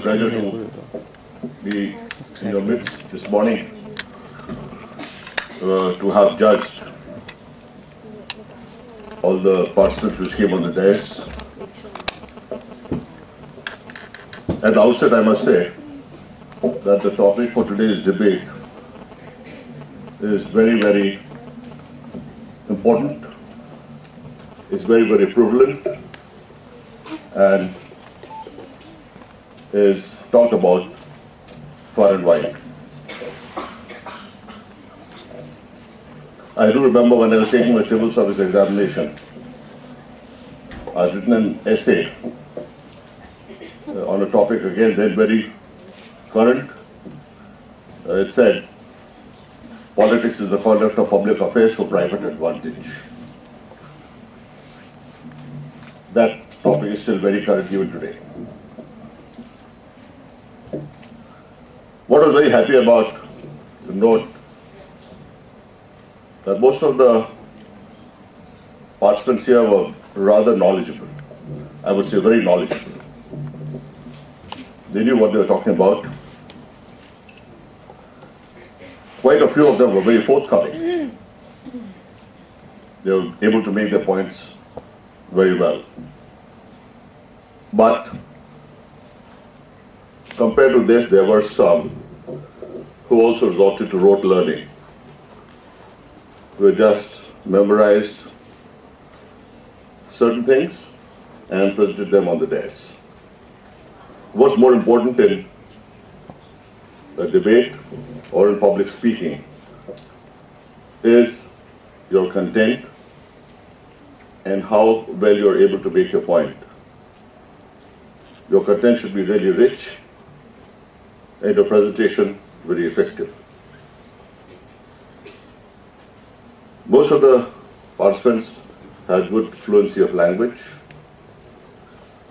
pleasure to be in your midst this morning to have judged all the participants which came on the dais. At the outset, I must say that the topic for today's debate is very, very important, is very, very prevalent, and is talked about far and wide. I do remember when I was taking my civil service examination, I had written an essay on a topic again then very current. It said, politics is the conduct of public affairs for private advantage. That topic is still very current even today. What I was very happy about to note that most of the participants here were rather knowledgeable. I would say very knowledgeable. They knew what they were talking about. Quite a few of them were very forthcoming. They were able to make their points very well. But compared to this, there were some who also resorted to rote learning, who just memorized certain things and presented them on the dais. What's more important in a debate or in public speaking is your content and how well you're able to make your point. Your content should be really rich and your presentation very effective. Most of the participants had good fluency of language,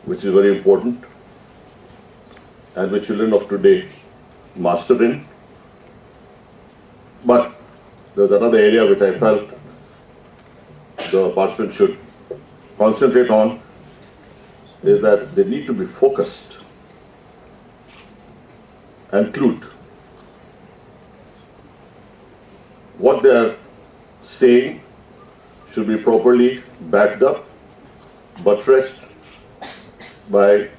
which is very important, and which children of today master in. But there's another area which I felt the participants should concentrate on, is that they need to be focused and clued. What they are saying should be properly backed up, buttressed by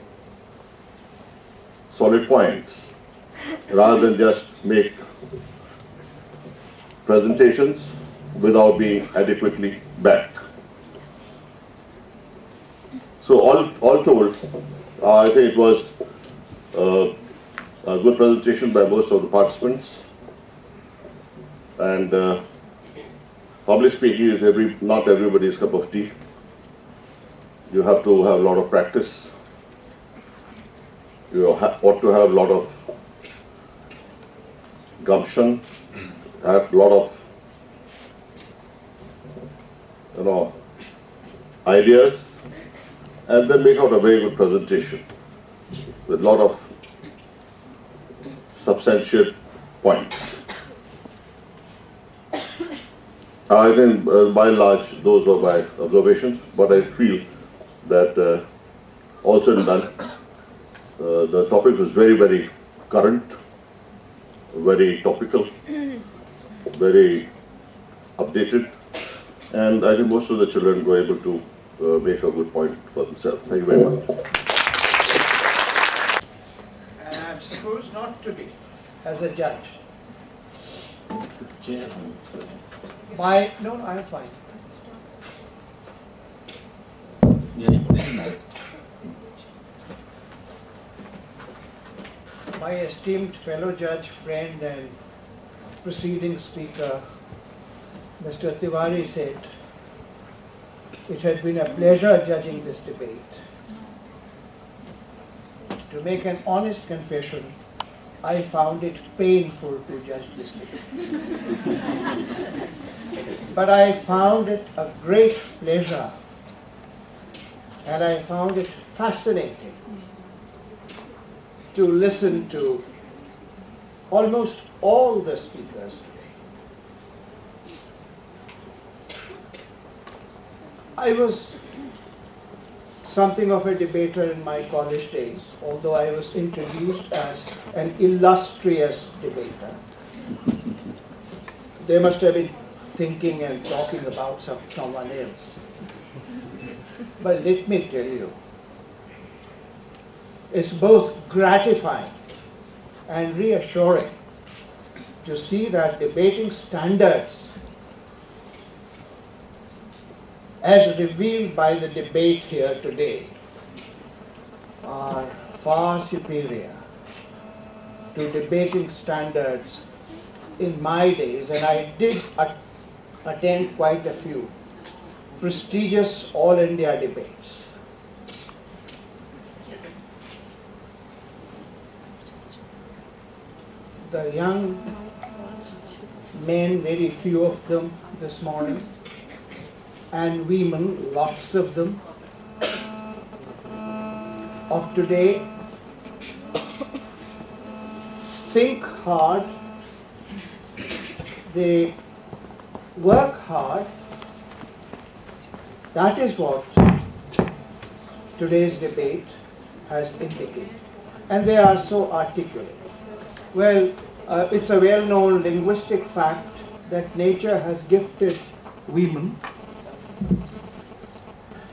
solid points, rather than just make presentations without being adequately backed. So all told, I think it was a good presentation by most of the participants, and public speaking is not everybody's cup of tea. You have to have a lot of practice. You ought to have a lot of gumption, have a lot of ideas, and then make out a very good presentation with a lot of substantial points. I think by and large those were my observations, but I feel that also in that the topic was very, very current, very topical, very updated, and I think most of the children were able to make a good point for themselves. Thank you very much. And I'm supposed not to be as a judge. No, I am fine. My esteemed fellow judge, friend and preceding speaker, Mr. Tiwari said, it has been a pleasure judging this debate. To make an honest confession, I found it painful to judge this debate. But I found it a great pleasure, and I found it fascinating to listen to almost all the speakers today. I was something of a debater in my college days, although I was introduced as an illustrious debater. They must have been thinking and talking about someone else. But let me tell you, it's both gratifying and reassuring to see that debating standards, as revealed by the debate here today, are far superior to debating standards in my days, and I did attend quite a few prestigious All India debates. The young men, very few of them this morning, and women, lots of them, of today, think hard, they work hard. That is what today's debate has indicated. And they are so articulate. Well, it's a well-known linguistic fact that nature has gifted women.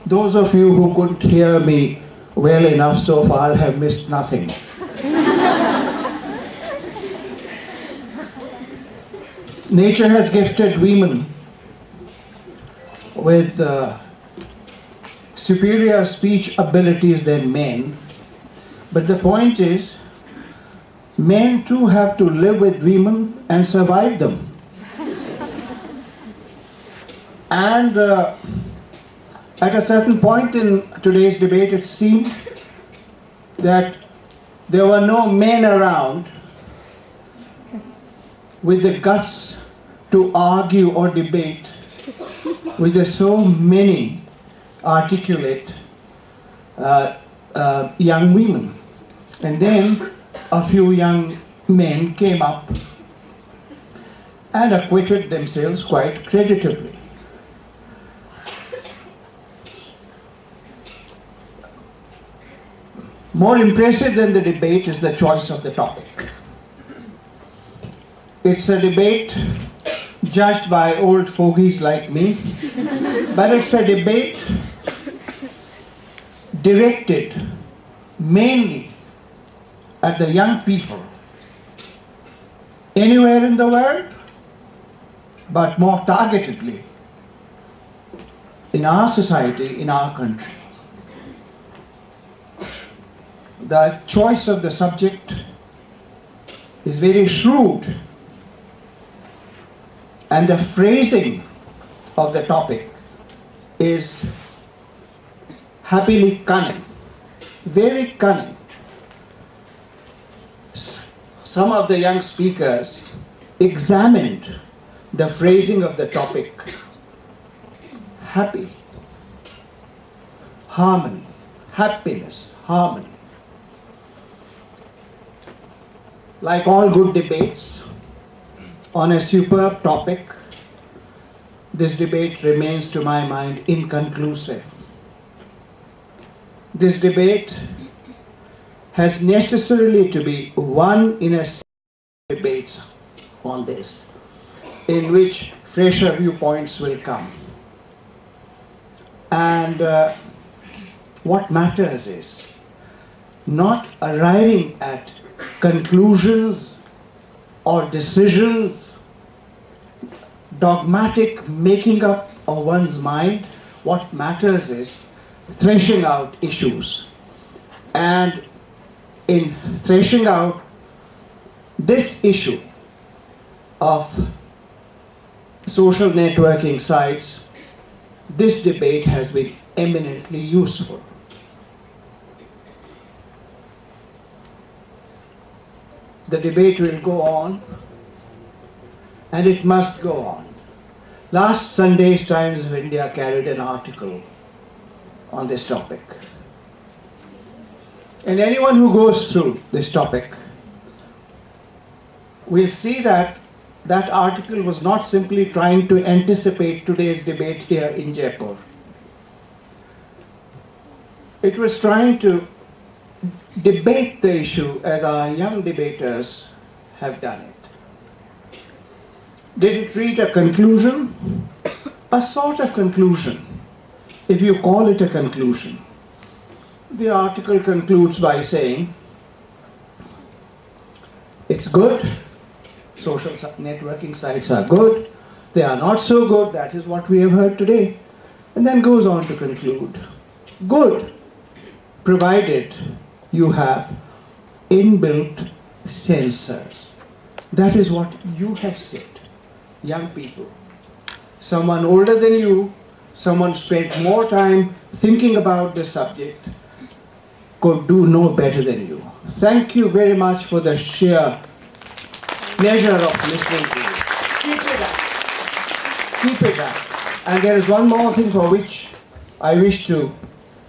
Those of you who couldn't hear me well enough so far have missed nothing. Nature has gifted women with superior speech abilities than men, but the point is, men too have to live with women and survive them. And at a certain point in today's debate, it seemed that there were no men around with the guts to argue or debate with the so many articulate young women. And then a few young men came up and acquitted themselves quite creditably. More impressive than the debate is the choice of the topic. It's a debate judged by old fogies like me, but it's a debate directed mainly at the young people anywhere in the world, but more targetedly in our society, in our country. The choice of the subject is very shrewd, and the phrasing of the topic is happily cunning, very cunning. Some of the young speakers examined the phrasing of the topic. Happy, harmony, happiness, harmony. Like all good debates on a superb topic, this debate remains to my mind inconclusive. This debate has necessarily to be won in a series of debates on this, in which fresher viewpoints will come. And what matters is not arriving at conclusions or decisions, dogmatic making up of one's mind. What matters is threshing out issues. And in threshing out this issue of social networking sites, this debate has been eminently useful. The debate will go on, and it must go on. Last Sunday's Times of India carried an article on this topic. And anyone who goes through this topic will see that that article was not simply trying to anticipate today's debate here in Jaipur. It was trying to debate the issue as our young debaters have done it. Did it reach a conclusion? A sort of conclusion, if you call it a conclusion. The article concludes by saying, it's good, social networking sites are good, they are not so good, that is what we have heard today, and then goes on to conclude, good, provided you have inbuilt sensors. That is what you have said, young people. Someone older than you, someone spent more time thinking about the subject, could do no better than you. Thank you very much for the sheer pleasure of listening to you. Keep it up. Keep it up. And there is one more thing for which I wish to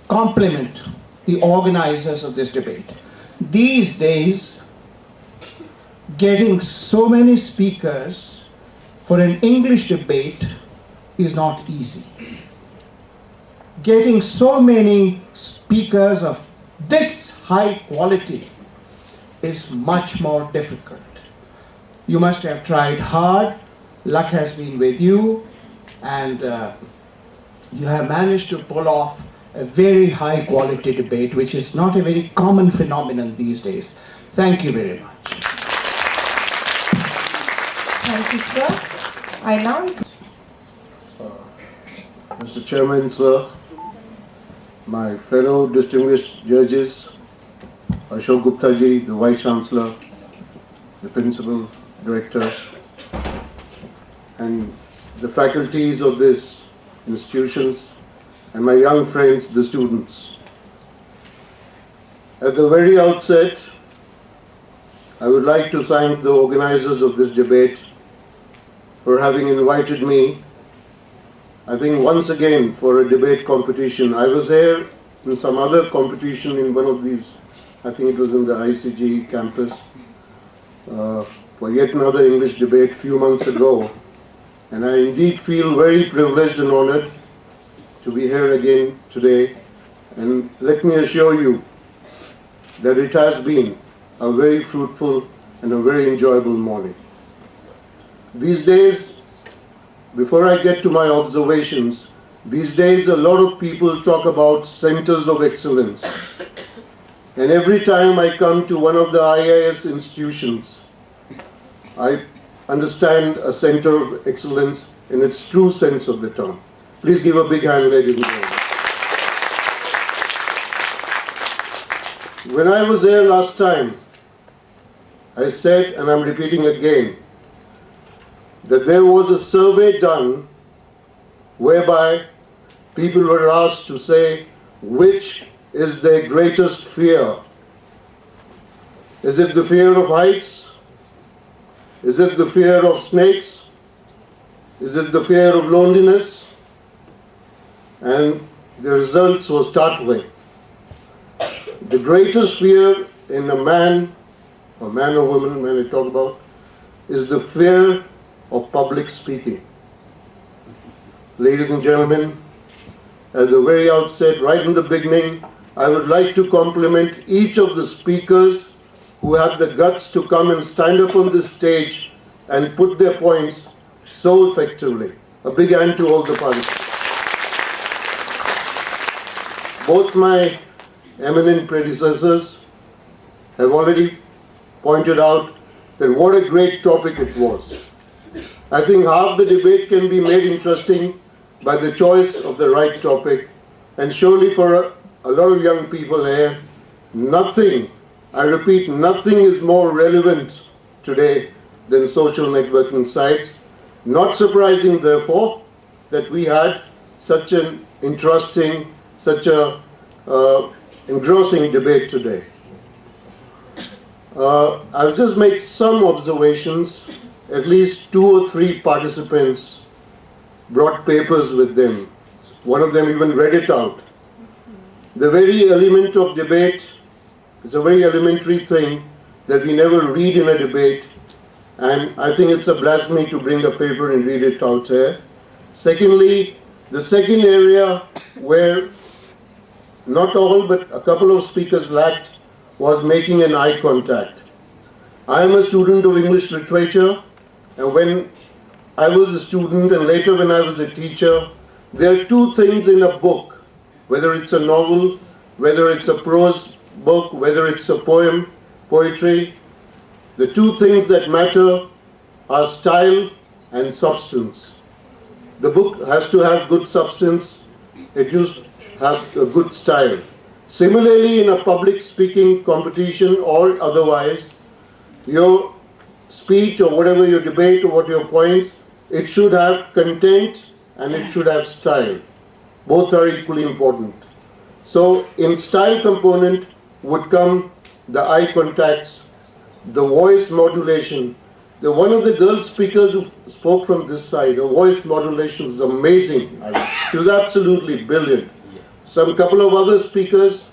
compliment the organizers of this debate. These days, getting so many speakers for an English debate is not easy. Getting so many speakers of this high quality is much more difficult. You must have tried hard, luck has been with you, and you have managed to pull off a very high quality debate, which is not a very common phenomenon these days. Thank you very much. Thank you, sir. I now Mr. Chairman, sir, my fellow distinguished judges, Ashok Gupta ji, the Vice Chancellor, the Principal Director, and the faculties of these institutions, and my young friends, the students. At the very outset, I would like to thank the organizers of this debate for having invited me, I think once again, for a debate competition. I was here in some other competition in one of these, I think it was in the ICG campus, for yet another English debate a few months ago. And I indeed feel very privileged and honored to be here again today. And let me assure you that it has been a very fruitful and a very enjoyable morning. These days, before I get to my observations, these days a lot of people talk about centers of excellence. And every time I come to one of the IIS institutions, I understand a center of excellence in its true sense of the term. Please give a big hand, ladies and gentlemen. When I was here last time, I said, and I'm repeating again, that there was a survey done whereby people were asked to say which is their greatest fear. Is it the fear of heights? Is it the fear of snakes? Is it the fear of loneliness? And the results were startling. The greatest fear in a man or woman, when I talk about, is the fear of public speaking. Ladies and gentlemen, at the very outset, right in the beginning, I would like to compliment each of the speakers who had the guts to come and stand up on this stage and put their points so effectively. A big hand to all the participants. Both my eminent predecessors have already pointed out that what a great topic it was. I think half the debate can be made interesting by the choice of the right topic, and surely for a lot of young people here, nothing, I repeat, nothing is more relevant today than social networking sites. Not surprising, therefore, that we had such an interesting, such a engrossing debate today. I'll just make some observations. At least 2 or 3 participants brought papers with them. One of them even read it out. The very element of debate is a very elementary thing that we never read in a debate, and I think it's a blasphemy to bring a paper and read it out here. Secondly, the second area where not all, but a couple of speakers lacked was making an eye contact. I am a student of English literature, and when I was a student and later when I was a teacher, there are two things in a book, whether it's a novel, whether it's a prose book, whether it's a poem, poetry. The two things that matter are style and substance. The book has to have good substance, it used to have a good style. Similarly, in a public speaking competition or otherwise, your speech or whatever your debate or what your points, it should have content and it should have style. Both are equally important. So in style component would come the eye contacts, the voice modulation. One of the girl speakers who spoke from this side, her voice modulation was amazing. She was absolutely brilliant. Some couple of other speakers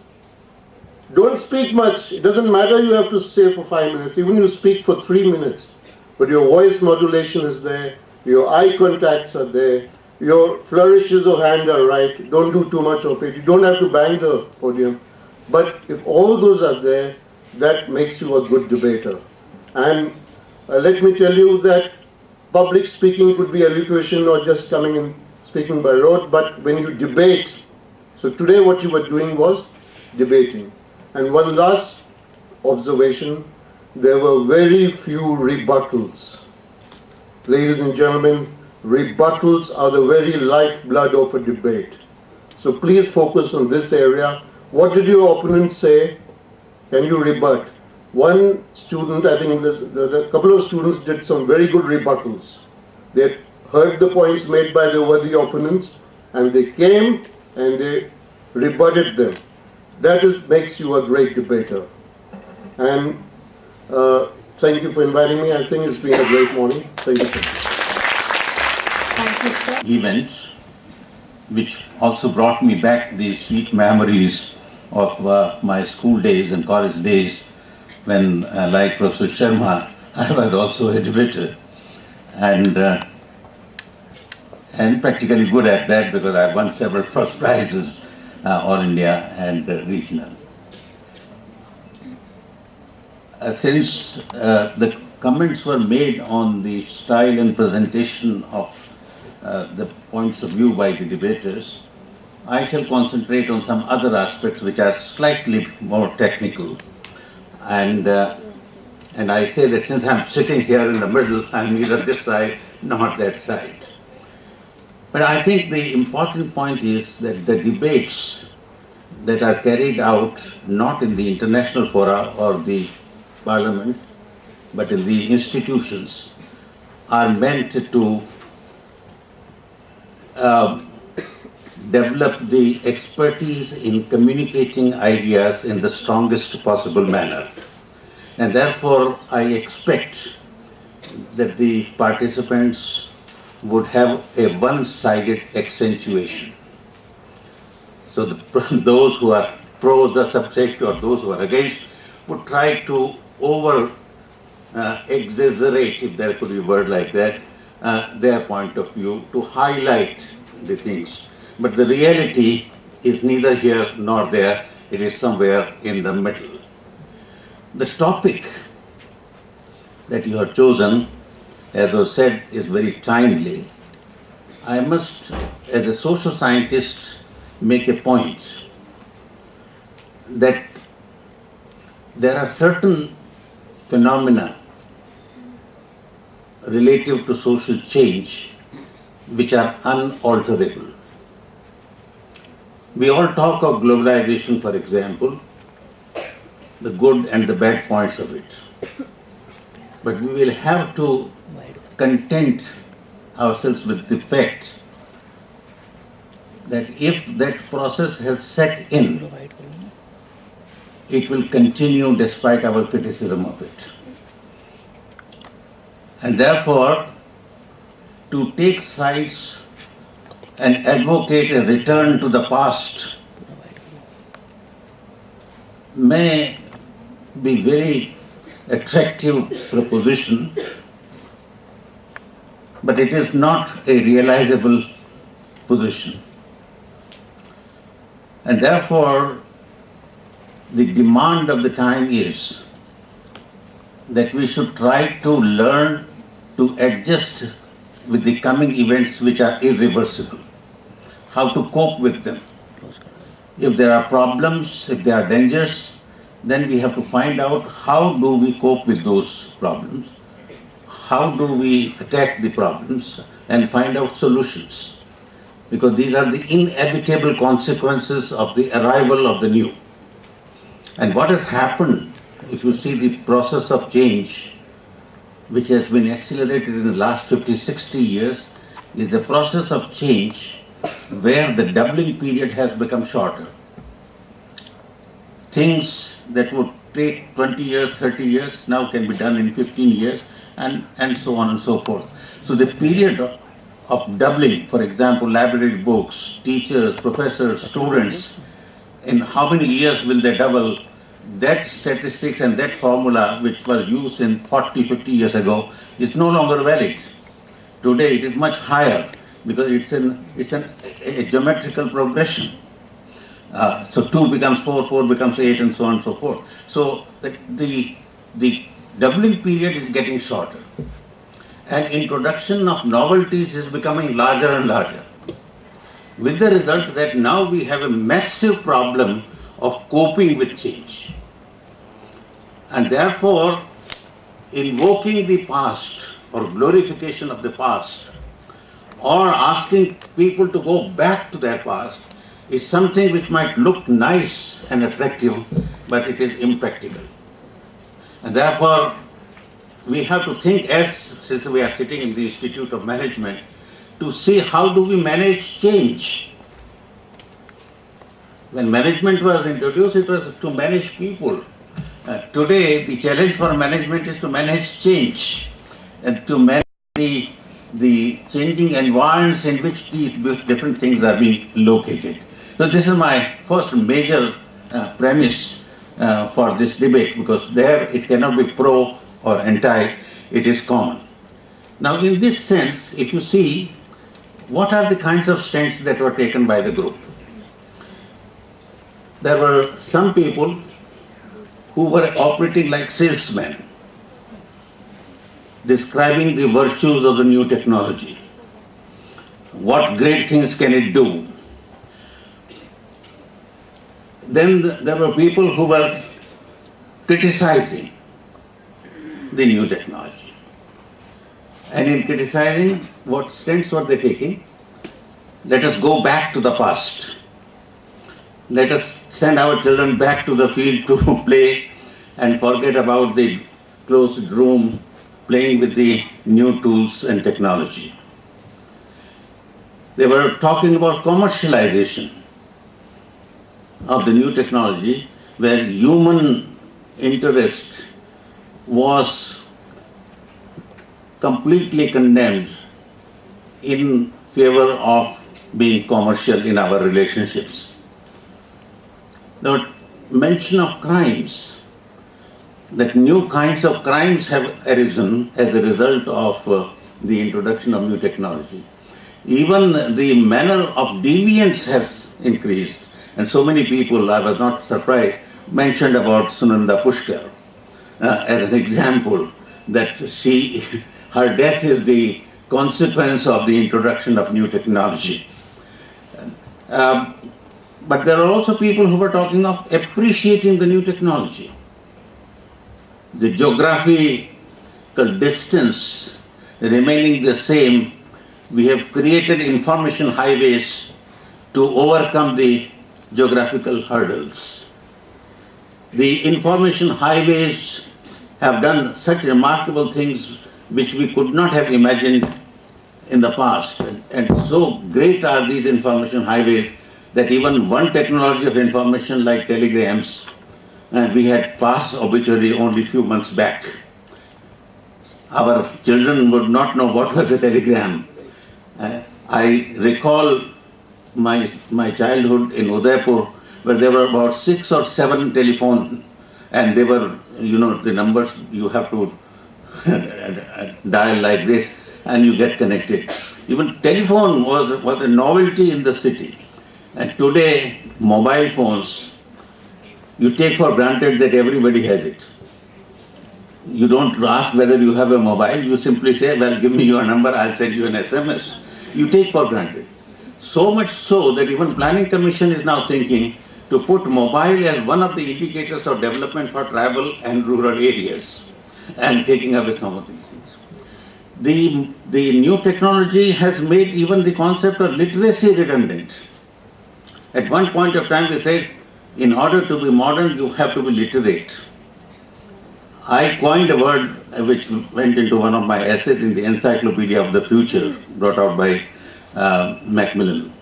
don't speak much. It doesn't matter you have to say for 5 minutes. Even you speak for 3 minutes. But your voice modulation is there. Your eye contacts are there. Your flourishes of hand are right. Don't do too much of it. You don't have to bang the podium. But if all those are there, that makes you a good debater. And let me tell you that public speaking could be elocution or just coming and speaking by rote, but when you debate, so today what you were doing was debating. And one last observation, there were very few rebuttals. Ladies and gentlemen, rebuttals are the very lifeblood of a debate. So please focus on this area. What did your opponent say? Can you rebut? One student, I think the couple of students did some very good rebuttals. They heard the points made by the worthy opponents and they came and they rebutted them. That makes you a great debater. And thank you for inviting me. I think it's been a great morning. Thank you, sir. Thank you, sir. Event, which also brought me back the sweet memories of my school days and college days when, like Professor Sharma, I was also a debater and practically good at that because I won several first prizes, all India and regional. Since the comments were made on the style and presentation of the points of view by the debaters, I shall concentrate on some other aspects which are slightly more technical. And I say that since I'm sitting here in the middle, I'm neither this side nor that side. But I think the important point is that the debates that are carried out not in the international fora or the parliament, but in the institutions, are meant to develop the expertise in communicating ideas in the strongest possible manner. And therefore, I expect that the participants would have a one-sided accentuation. So those who are pro the subject or those who are against would try to exaggerate, if there could be a word like that, their point of view, to highlight the things. But the reality is neither here nor there, it is somewhere in the middle. The topic that you have chosen, as was said, is very timely. I must, as a social scientist, make a point that there are certain phenomena relative to social change which are unalterable. We all talk of globalization, for example, the good and the bad points of it. But we will have to content ourselves with the fact that if that process has set in, it will continue despite our criticism of it. And therefore, to take sides and advocate a return to the past may be very attractive proposition, but it is not a realizable position. And therefore, the demand of the time is that we should try to learn to adjust with the coming events which are irreversible, how to cope with them. If there are problems, if there are dangers, then we have to find out how do we cope with those problems, how do we attack the problems and find out solutions. Because these are the inevitable consequences of the arrival of the new. And what has happened, if you see the process of change, which has been accelerated in the last 50, 60 years, is a process of change where the doubling period has become shorter. Things that would take 20 years, 30 years now can be done in 15 years and so on and so forth. So the period of doubling, for example, library books, teachers, professors, students, in how many years will they double? That statistics and that formula which was used in 40, 50 years ago is no longer valid. Today it is much higher because it's a geometrical progression. So 2 becomes 4, 4 becomes 8 and so on and so forth. So the doubling period is getting shorter. And introduction of novelties is becoming larger and larger. With the result that now we have a massive problem of coping with change. And therefore, invoking the past or glorification of the past or asking people to go back to their past is something which might look nice and attractive, but it is impractical. And therefore, we have to think, since we are sitting in the Institute of Management, to see how do we manage change. When management was introduced, it was to manage people. Today, the challenge for management is to manage change and to manage the changing environments in which these different things are being located. So this is my first major premise for this debate, because there it cannot be pro or anti, it is common. Now in this sense, if you see, what are the kinds of stands that were taken by the group? There were some people who were operating like salesmen, describing the virtues of the new technology. What great things can it do? Then there were people who were criticizing the new technology. And in criticizing, what stance were they taking? Let us go back to the past. Let us send our children back to the field to play and forget about the closed room, playing with the new tools and technology. They were talking about commercialization of the new technology, where human interest was completely condemned in favor of being commercial in our relationships. There was mention of crimes, that new kinds of crimes have arisen as a result of the introduction of new technology. Even the manner of deviance has increased, and so many people, I was not surprised, mentioned about Sunanda Pushkar as an example, that her death is the consequence of the introduction of new technology. But there are also people who were talking of appreciating the new technology. The geographical distance remaining the same, we have created information highways to overcome the geographical hurdles. The information highways have done such remarkable things which we could not have imagined in the past. And so great are these information highways that even one technology of information like telegrams, we had passed obituary only a few months back. Our children would not know what was a telegram. I recall my childhood in Udaipur, where there were about 6 or 7 telephones, and they were, the numbers you have to dial like this and you get connected. Even telephone was a novelty in the city. And today, mobile phones, you take for granted that everybody has it. You don't ask whether you have a mobile, you simply say, well, give me your number, I'll send you an SMS. You take for granted. So much so that even Planning Commission is now thinking to put mobile as one of the indicators of development for tribal and rural areas and taking away some of these things. The new technology has made even the concept of literacy redundant. At one point of time they said, in order to be modern, you have to be literate. I coined a word which went into one of my essays in the Encyclopedia of the Future, brought out by Macmillan.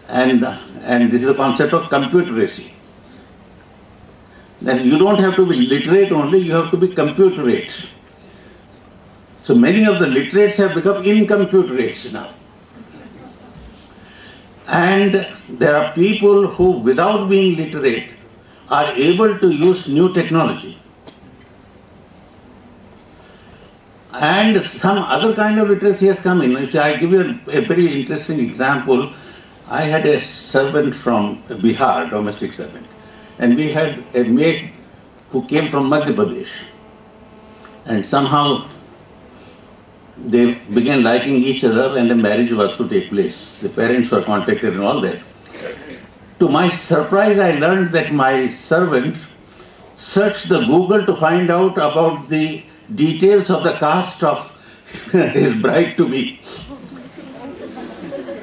And this is the concept of computeracy. That you don't have to be literate only, you have to be computerate. So many of the literates have become incomputerates now. And there are people who, without being literate, are able to use new technology. And some other kind of literacy has come in. I give you a very interesting example. I had a servant from Bihar, domestic servant, and we had a maid who came from Madhya Pradesh. And somehow they began liking each other and a marriage was to take place. The parents were contacted and all that. To my surprise, I learned that my servant searched the Google to find out about the details of the caste of his bride-to-be,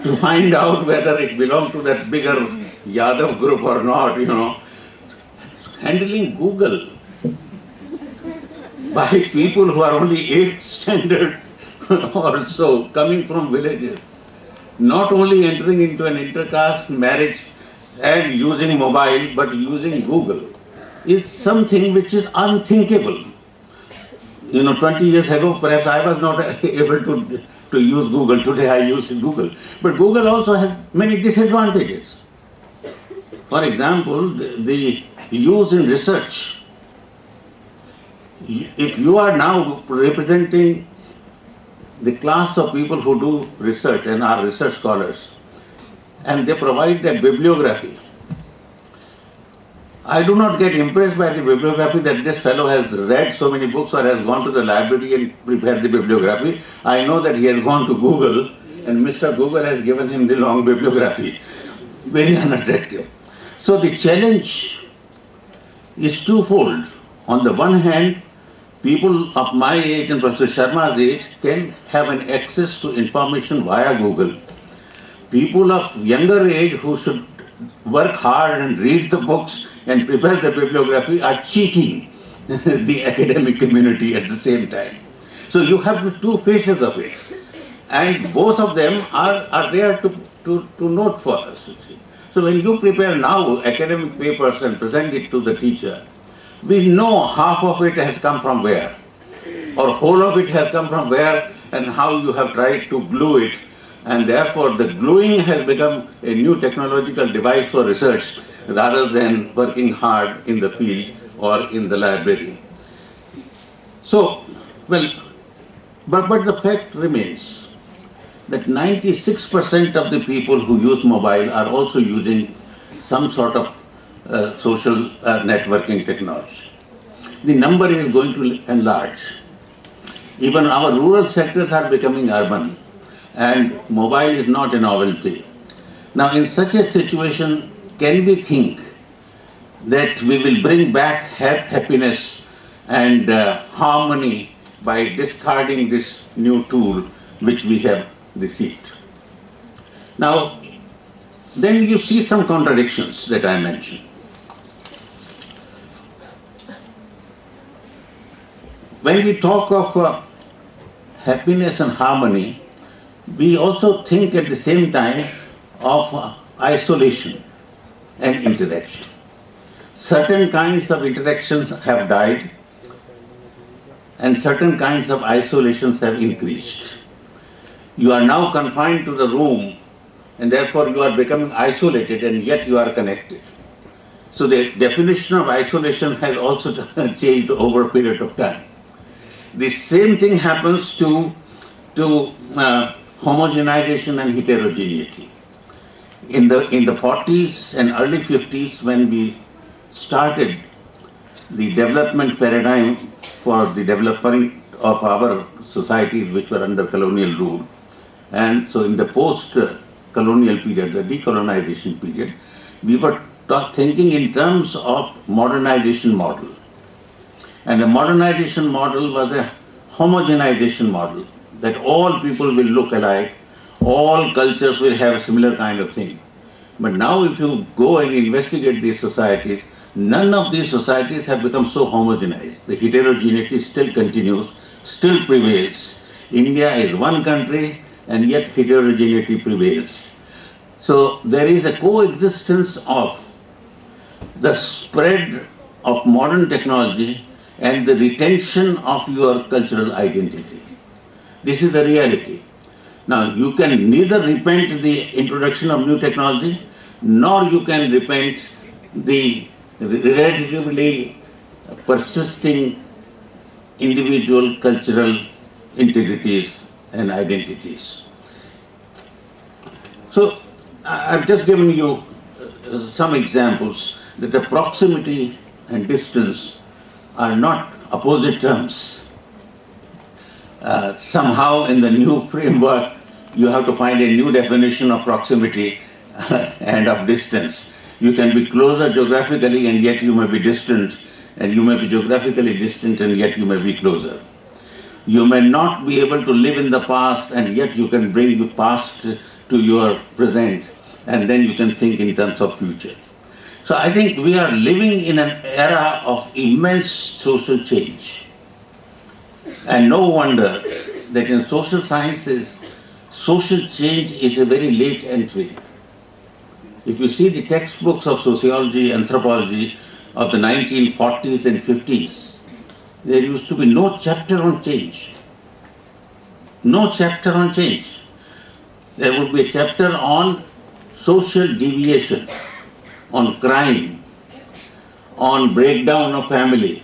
to find out whether it belonged to that bigger Yadav group or not, Handling Google by people who are only 8th standard or so, coming from villages, not only entering into an intercaste marriage and using mobile, but using Google, is something which is unthinkable. 20 years ago, perhaps I was not able to use Google. Today I use Google. But Google also has many disadvantages. For example, the use in research. If you are now representing the class of people who do research and are research scholars, and they provide their bibliography, I do not get impressed by the bibliography that this fellow has read so many books or has gone to the library and prepared the bibliography. I know that he has gone to Google and Mr. Google has given him the long bibliography. Very unattractive. So the challenge is twofold. On the one hand, people of my age and Professor Sharma's age can have an access to information via Google. People of younger age who should work hard and read the books and prepare the bibliography are cheating the academic community at the same time. So you have the two faces of it. And both of them are there to note for us. So when you prepare now academic papers and present it to the teacher, we know half of it has come from where, or whole of it has come from where, and how you have tried to glue it. And therefore the gluing has become a new technological device for research rather than working hard in the field or in the library. So, but the fact remains that 96% of the people who use mobile are also using some sort of social networking technology. The number is going to enlarge. Even our rural sectors are becoming urban, and mobile is not a novelty. Now, in such a situation, can we think that we will bring back happiness and harmony by discarding this new tool which we have received? Now, then you see some contradictions that I mentioned. When we talk of happiness and harmony, we also think at the same time of isolation and interaction. Certain kinds of interactions have died and certain kinds of isolations have increased. You are now confined to the room and therefore you are becoming isolated and yet you are connected. So the definition of isolation has also changed over a period of time. The same thing happens to homogenization and heterogeneity. in the 40s and early 50s, when we started the development paradigm for the development of our societies which were under colonial rule, and so in the post-colonial period, the decolonization period, we were thinking in terms of modernization model. And the modernization model was a homogenization model, that all people will look alike, all cultures will have a similar kind of thing. But now if you go and investigate these societies, none of these societies have become so homogenized. The heterogeneity still continues, still prevails. India is one country and yet heterogeneity prevails. So there is a coexistence of the spread of modern technology and the retention of your cultural identity. This is the reality. Now, you can neither repent the introduction of new technology, nor you can repent the relatively persisting individual cultural integrities and identities. So, I've just given you some examples that the proximity and distance are not opposite terms. Somehow in the new framework, you have to find a new definition of proximity and of distance. You can be closer geographically and yet you may be distant, and you may be geographically distant and yet you may be closer. You may not be able to live in the past and yet you can bring the past to your present, and then you can think in terms of future. So I think we are living in an era of immense social change. And no wonder that in social sciences, social change is a very late entry. If you see the textbooks of sociology, anthropology of the 1940s and 50s, there used to be no chapter on change. No chapter on change. There would be a chapter on social deviation, on crime, on breakdown of family,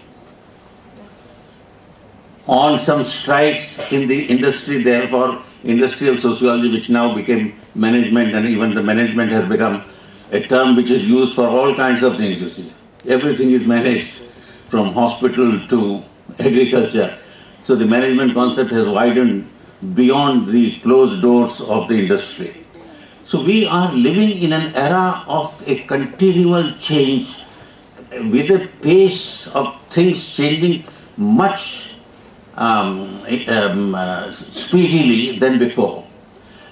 on some strikes in the industry, therefore industrial sociology, which now became management, and even the management has become a term which is used for all kinds of things, you see. Everything is managed, from hospital to agriculture. So the management concept has widened beyond the closed doors of the industry. So we are living in an era of a continual change, with a pace of things changing much speedily than before.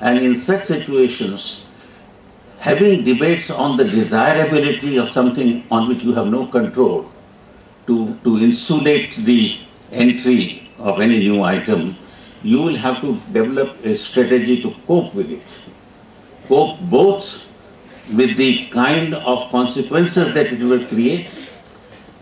And in such situations, having debates on the desirability of something on which you have no control, to insulate the entry of any new item, you will have to develop a strategy to cope with it. Cope both with the kind of consequences that it will create,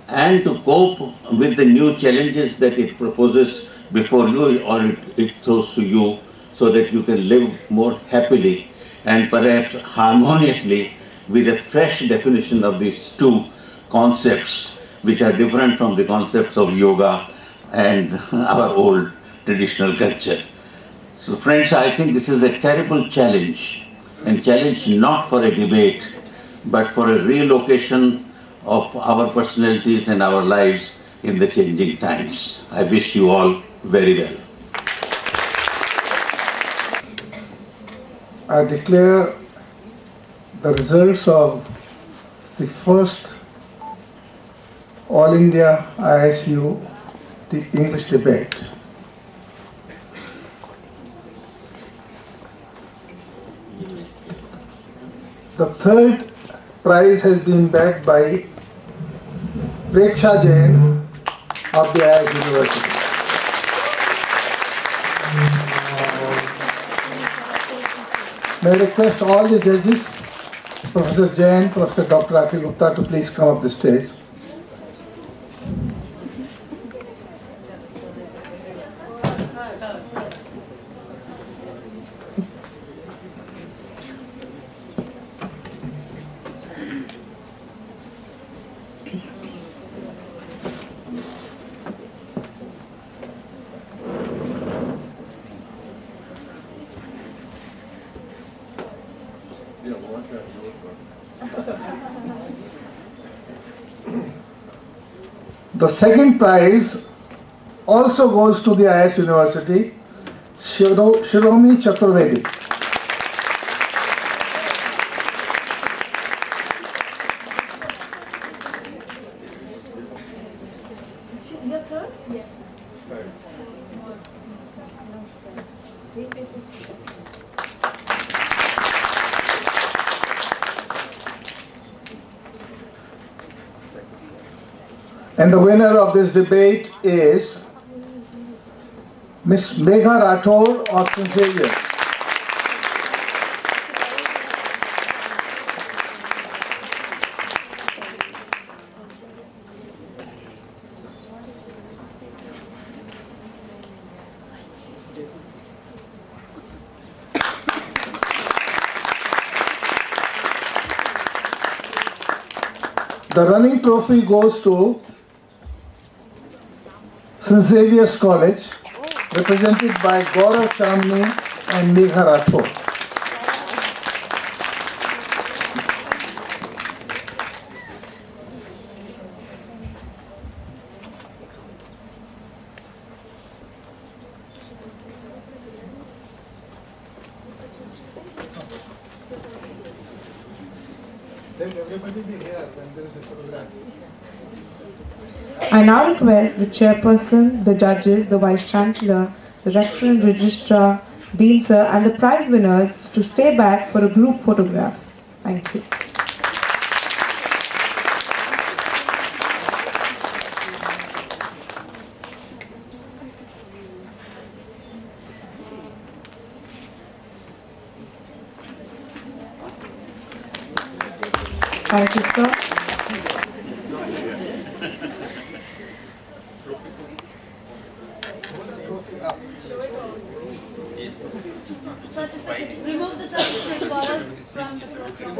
and to cope with the new challenges that it proposes before you, or it throws to you, so that you can live more happily and perhaps harmoniously with a fresh definition of these two concepts, which are different from the concepts of yoga and our old traditional culture. So friends, I think this is a terrible challenge, and challenge not for a debate, but for a relocation of our personalities and our lives in the changing times. I wish you all very well. I declare the results of the first All India ISU, the English debate. The third prize has been backed by Preksha Jain of the IIT University. May I request all the judges, Professor Jain, Professor Dr. Akhil Gupta, to please come up the stage. The second prize also goes to the IS University, Shiromi Chaturvedi. Your third? Yes. And the winner of this debate is Miss Megha Rathore of St. Xavier's. The running trophy goes to St. Xavier's College, represented by Gaurav Shamni and Megha Rathore. Let everybody be here when there is a program. I now request the chairperson, the judges, the vice chancellor, the rector and registrar, dean sir and the prize winners to stay back for a group photograph. Thank you. Thank you, sir. Certificate. Remove the certificate, Gaurav, from the program.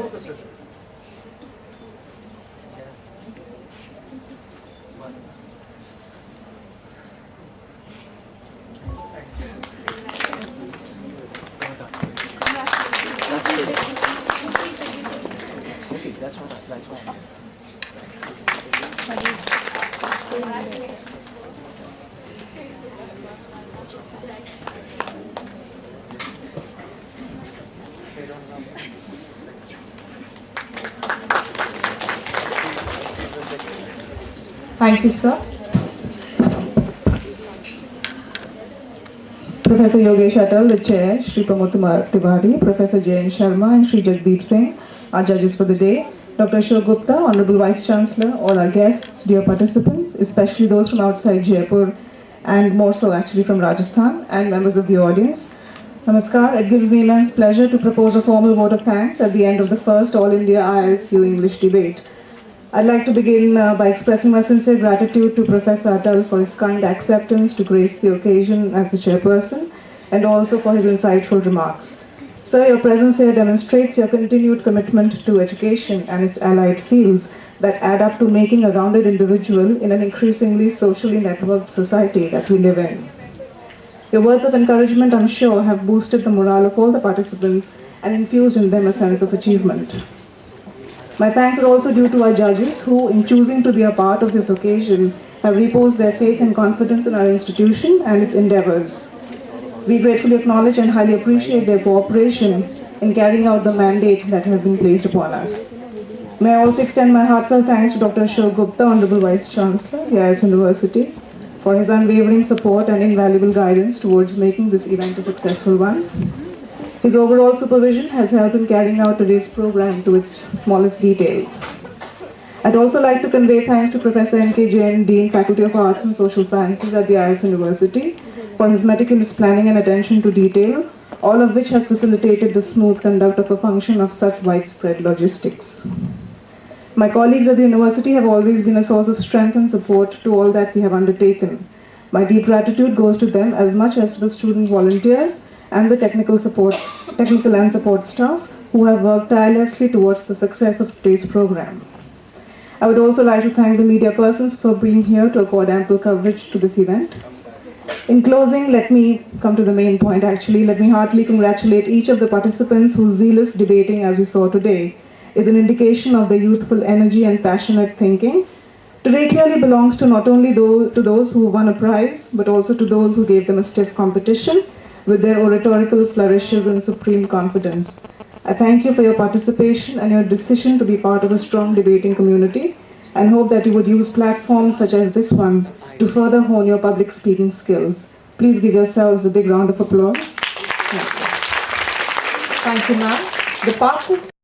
Thank you, sir. Professor Yogesh Atal, the chair, Shri Pramod Kumar Tiwari, Professor Jayan Sharma and Shri Jagdeep Singh, our judges for the day, Dr. Ashok Gupta, Honorable Vice Chancellor, all our guests, dear participants, especially those from outside Jaipur and more so actually from Rajasthan, and members of the audience. Namaskar. It gives me immense pleasure to propose a formal vote of thanks at the end of the first All India ISU English debate. I'd like to begin by expressing my sincere gratitude to Professor Atal for his kind acceptance to grace the occasion as the chairperson and also for his insightful remarks. Sir, your presence here demonstrates your continued commitment to education and its allied fields that add up to making a rounded individual in an increasingly socially networked society that we live in. Your words of encouragement, I'm sure, have boosted the morale of all the participants and infused in them a sense of achievement. My thanks are also due to our judges who, in choosing to be a part of this occasion, have reposed their faith and confidence in our institution and its endeavors. We gratefully acknowledge and highly appreciate their cooperation in carrying out the mandate that has been placed upon us. May I also extend my heartfelt thanks to Dr. Ashok Gupta, Honorable Vice Chancellor, IS University, for his unwavering support and invaluable guidance towards making this event a successful one. His overall supervision has helped in carrying out today's program to its smallest detail. I'd also like to convey thanks to Professor N.K. Jain, Dean, Faculty of Arts and Social Sciences at the IS University, for his meticulous planning and attention to detail, all of which has facilitated the smooth conduct of a function of such widespread logistics. My colleagues at the university have always been a source of strength and support to all that we have undertaken. My deep gratitude goes to them as much as to the student volunteers and the technical and support staff who have worked tirelessly towards the success of today's program. I would also like to thank the media persons for being here to accord ample coverage to this event. In closing, let me come to the main point actually. Let me heartily congratulate each of the participants whose zealous debating as we saw today is an indication of their youthful energy and passionate thinking. Today clearly belongs to not only to those who won a prize, but also to those who gave them a stiff competition with their oratorical flourishes and supreme confidence. I thank you for your participation and your decision to be part of a strong debating community, and hope that you would use platforms such as this one to further hone your public speaking skills. Please give yourselves a big round of applause. Thank you, ma'am. The party